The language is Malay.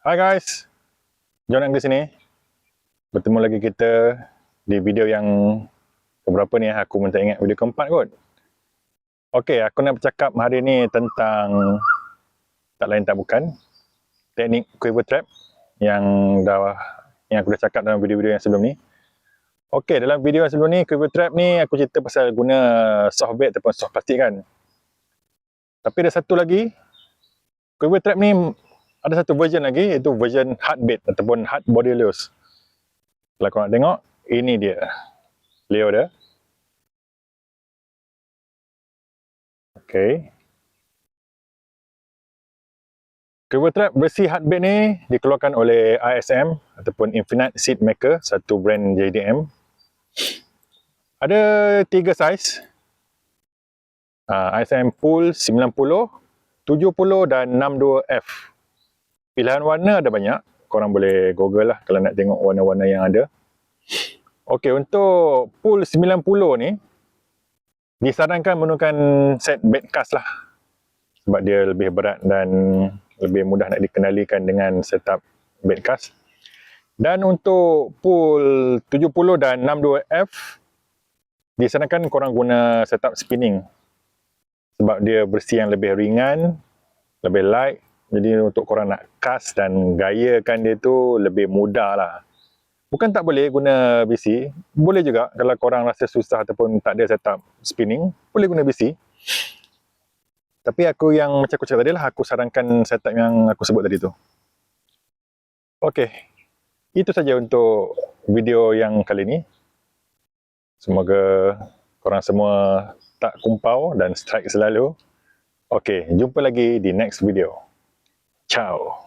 Hai guys, John Ang di sini. Bertemu lagi kita di video yang keberapa ni, aku pun tak ingat, video keempat kot. Okey, aku nak bercakap hari ni tentang tak lain tak bukan teknik quiver trap yang aku dah cakap dalam video-video yang sebelum ni. Okey, dalam video yang sebelum ni, quiver trap ni aku cerita pasal guna soft bait ataupun soft plastik kan. Tapi ada satu lagi, quiver trap ni ada satu version lagi, iaitu version hard bait ataupun hard body lures. Kalau korang nak tengok, ini dia lure dia. Okey. Quiver trap versi hard bait ni dikeluarkan oleh ISM ataupun Infinite Seed Maker, satu brand JDM. Ada 3 saiz. ISM Pool 90, 70 dan 62F. Pilihan warna ada banyak. Korang boleh google lah kalau nak tengok warna-warna yang ada. Okey, untuk Pool 90 ni disarankan menggunakan set bait cast lah. Sebab dia lebih berat dan lebih mudah nak dikenalikan dengan setup bait cast. Dan untuk Pool 70 dan 62F disarankan korang guna setup spinning. Sebab dia bersih yang lebih ringan, lebih light. Jadi untuk korang nak cast dan gayakan dia tu lebih mudah lah. Bukan tak boleh guna BC, boleh juga kalau korang rasa susah ataupun tak ada setup spinning, boleh guna BC. Tapi macam aku cakap tadi lah, aku sarankan setup yang aku sebut tadi tu. Okey, itu saja untuk video yang kali ni. Semoga korang semua tak kumpau dan strike selalu. Okey, jumpa lagi di next video. Ciao.